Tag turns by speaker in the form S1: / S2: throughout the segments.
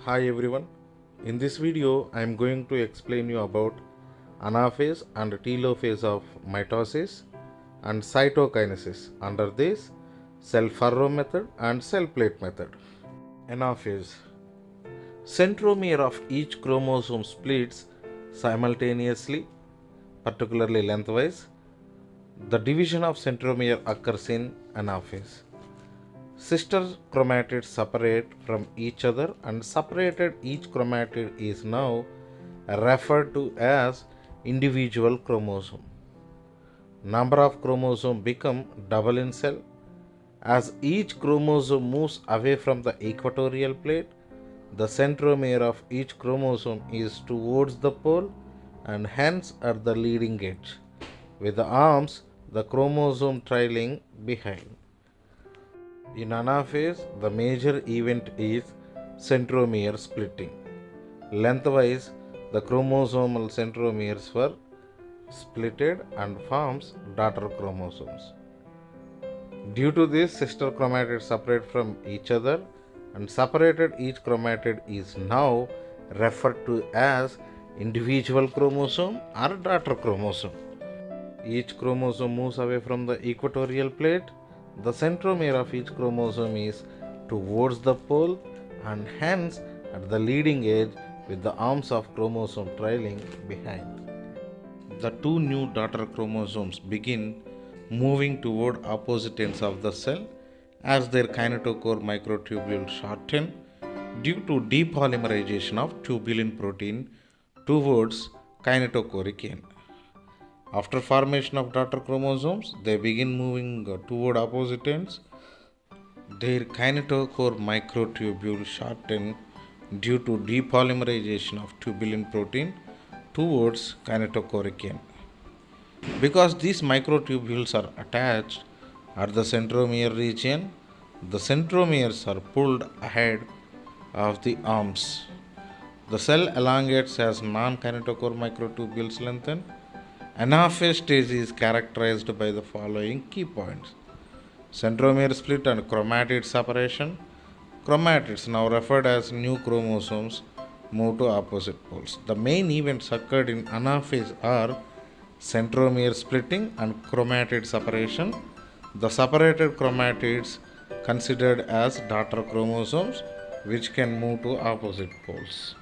S1: Hi everyone. In this video, I am going to explain you about anaphase and telophase of mitosis and cytokinesis under this cell furrow method and cell plate method. Anaphase. Centromere of each chromosome splits simultaneously, particularly lengthwise. The division of centromere occurs in anaphase. Sister chromatids separate from each other, and separated each chromatid is now referred to as individual chromosome. Number of chromosomes become double in cell. As each chromosome moves away from the equatorial plate, the centromere of each chromosome is towards the pole and hence at the leading edge, with the arms the chromosome trailing behind. In anaphase, the major event is centromere splitting. Lengthwise, the chromosomal centromeres were splitted and forms daughter chromosomes. Due to this, sister chromatids separate from each other, and separated each chromatid is now referred to as individual chromosome or daughter chromosome. Each chromosome moves away from the equatorial plate. The centromere of each chromosome is towards the pole and hence at the leading edge, with the arms of chromosome trailing behind. The two new daughter chromosomes begin moving toward opposite ends of the cell as their kinetochore microtubules shorten due to depolymerization of tubulin protein towards kinetochoric end. After formation of daughter chromosomes, they begin moving toward opposite ends. Their kinetochore microtubule shorten due to depolymerization of tubulin protein towards kinetochoric end. Because these microtubules are attached at the centromere region, the centromeres are pulled ahead of the arms. The cell elongates as non-kinetochore microtubules lengthen. Anaphase stage is characterized by the following key points: centromere split and chromatid separation. Chromatids, now referred as new chromosomes, move to opposite poles. The main events occurred in anaphase are centromere splitting and chromatid separation. The separated chromatids considered as daughter chromosomes, which can move to opposite poles.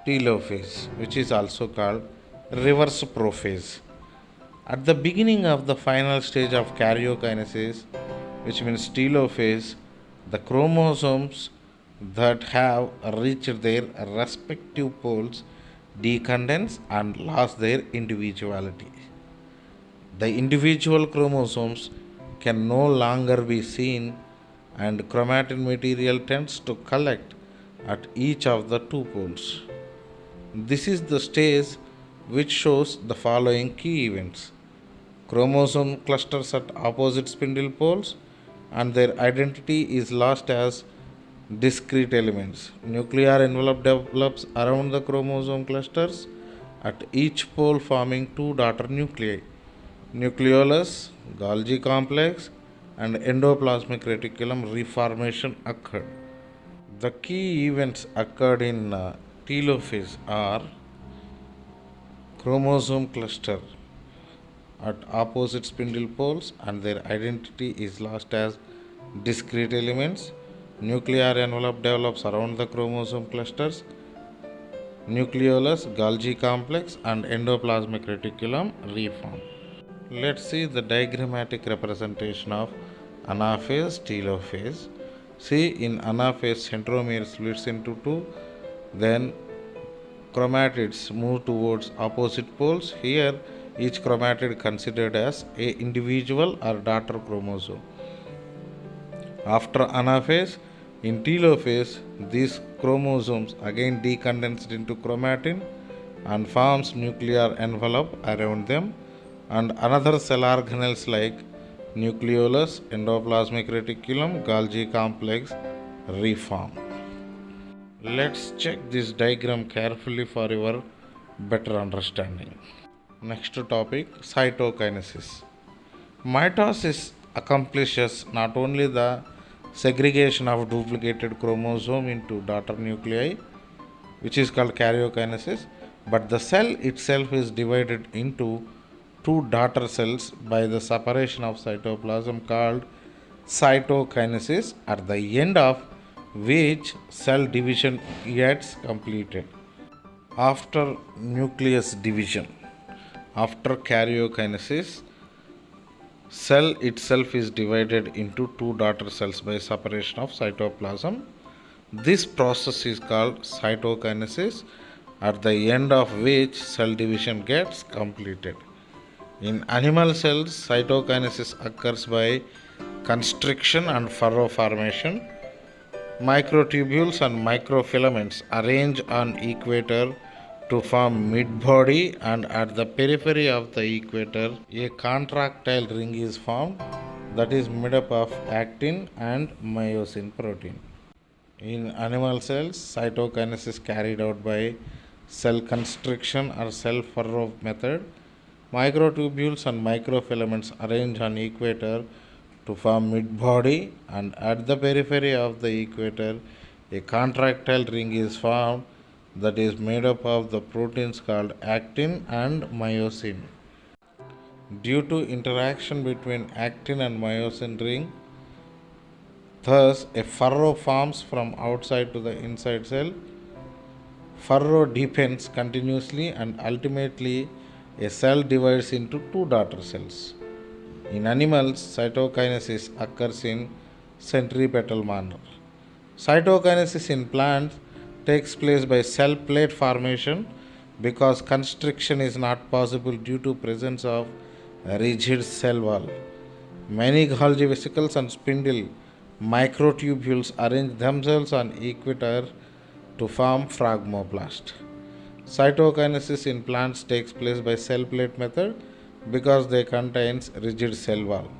S1: Telophase, which is also called reverse prophase. At the beginning of the final stage of karyokinesis, which means telophase, the chromosomes that have reached their respective poles decondense and lost their individuality. The individual chromosomes can no longer be seen, and chromatin material tends to collect at each of the two poles. This is the stage which shows the following key events: chromosome clusters at opposite spindle poles, and their identity is lost as discrete elements. Nuclear envelope develops around the chromosome clusters at each pole, forming two daughter nuclei: nucleolus, Golgi complex, and endoplasmic reticulum reformation occurred. The key events occurred in telophase are chromosome cluster at opposite spindle poles and their identity is lost as discrete elements. Nuclear envelope develops around the chromosome clusters. Nucleolus, Golgi complex, and endoplasmic reticulum reform. Let's see the diagrammatic representation of anaphase, telophase. See, in anaphase, centromere splits into two, then chromatids move towards opposite poles. Here, each chromatid considered as a individual or daughter chromosome. After anaphase, in telophase, these chromosomes again decondensed into chromatin and forms nuclear envelope around them, and another cell organelles like nucleolus, endoplasmic reticulum, Golgi complex reform. Let's check this diagram carefully for your better understanding. Next topic, cytokinesis. Mitosis accomplishes not only the segregation of duplicated chromosome into daughter nuclei, which is called karyokinesis, but the cell itself is divided into two daughter cells by the separation of cytoplasm called cytokinesis, at the end of which cell division gets completed. After nucleus division, after karyokinesis, cell itself is divided into two daughter cells by separation of cytoplasm. This process is called cytokinesis, at the end of which cell division gets completed. In animal cells, cytokinesis occurs by constriction and furrow formation. Microtubules and microfilaments arrange on equator to form mid-body, and at the periphery of the equator a contractile ring is formed that is made up of actin and myosin protein. In animal cells, cytokinesis carried out by cell constriction or cell furrow method. Microtubules and microfilaments arrange on equator to form mid-body, and at the periphery of the equator a contractile ring is formed that is made up of the proteins called actin and myosin. Due to interaction between actin and myosin ring, thus a furrow forms from outside to the inside cell. Furrow deepens continuously and ultimately a cell divides into two daughter cells. In animals, cytokinesis occurs in centripetal manner. Cytokinesis in plants takes place by cell plate formation because constriction is not possible due to presence of a rigid cell wall. Many Golgi vesicles and spindle microtubules arrange themselves on equator to form phragmoplast. Cytokinesis in plants takes place by cell plate method because they contains rigid cell wall.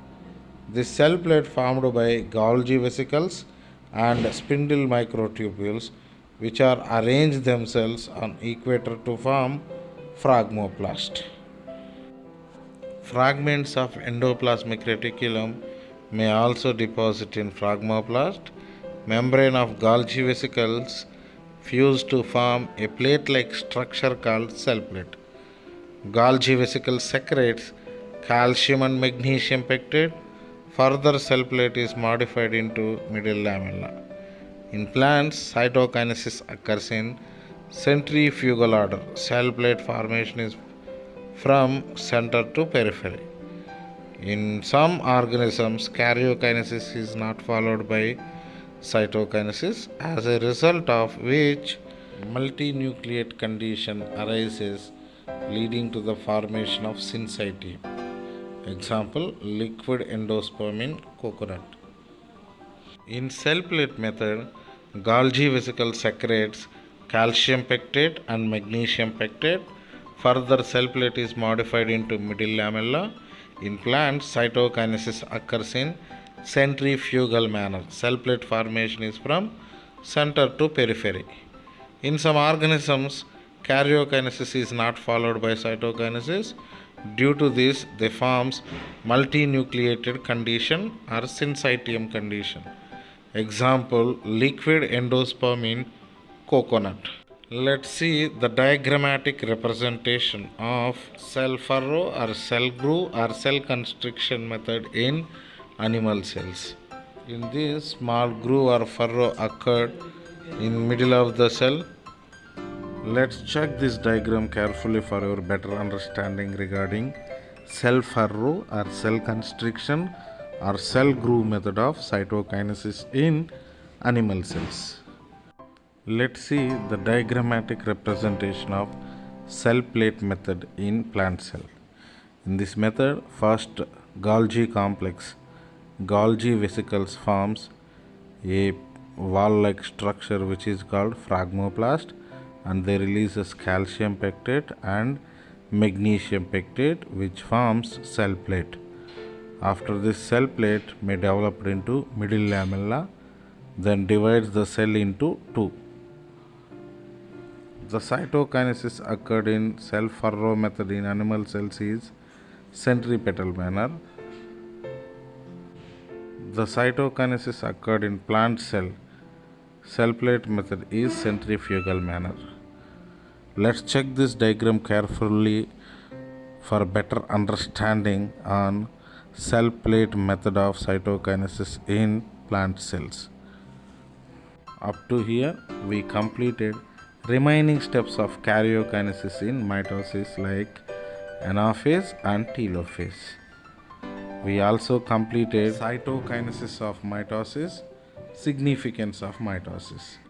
S1: This cell plate formed by Golgi vesicles and spindle microtubules, which are arranged themselves on equator to form phragmoplast. Fragments of endoplasmic reticulum may also deposit in phragmoplast. Membrane of Golgi vesicles fuse to form a plate-like structure called cell plate. Golgi vesicle secretes calcium and magnesium pectate. Further, cell plate is modified into middle lamella. In plants, cytokinesis occurs in centrifugal order. Cell plate formation is from center to periphery. In some organisms, karyokinesis is not followed by cytokinesis, as a result of which multinucleate condition arises, leading to the formation of syncytium. Example, liquid endosperm in coconut. In cell plate method, Golgi vesicle secretes calcium pectate and magnesium pectate. Further, cell plate is modified into middle lamella. In plants, cytokinesis occurs in centrifugal manner. Cell plate formation is from center to periphery. In some organisms, karyokinesis is not followed by cytokinesis. Due to this, they forms multinucleated condition or syncytium condition. Example, liquid endosperm in coconut. Let's see the diagrammatic representation of cell furrow or cell groove or cell constriction method in animal cells. In this, small groove or furrow occurred in middle of the cell. Let's check this diagram carefully for your better understanding regarding cell furrow or cell constriction or cell groove method of cytokinesis in animal cells. Let's see the diagrammatic representation of cell plate method in plant cell. In this method, first Golgi complex, Golgi vesicles forms a wall-like structure which is called phragmoplast, and they releases calcium pectate and magnesium pectate which forms cell plate. After this, cell plate may develop into middle lamella, then divides the cell into two. The cytokinesis occurred in cell furrow method in animal cells is centripetal manner. The cytokinesis occurred in plant cell plate method is centrifugal manner. Let's check this diagram carefully for better understanding on cell plate method of cytokinesis in plant cells. Up to here we completed remaining steps of karyokinesis in mitosis like anaphase and telophase. We also completed cytokinesis of mitosis, significance of mitosis.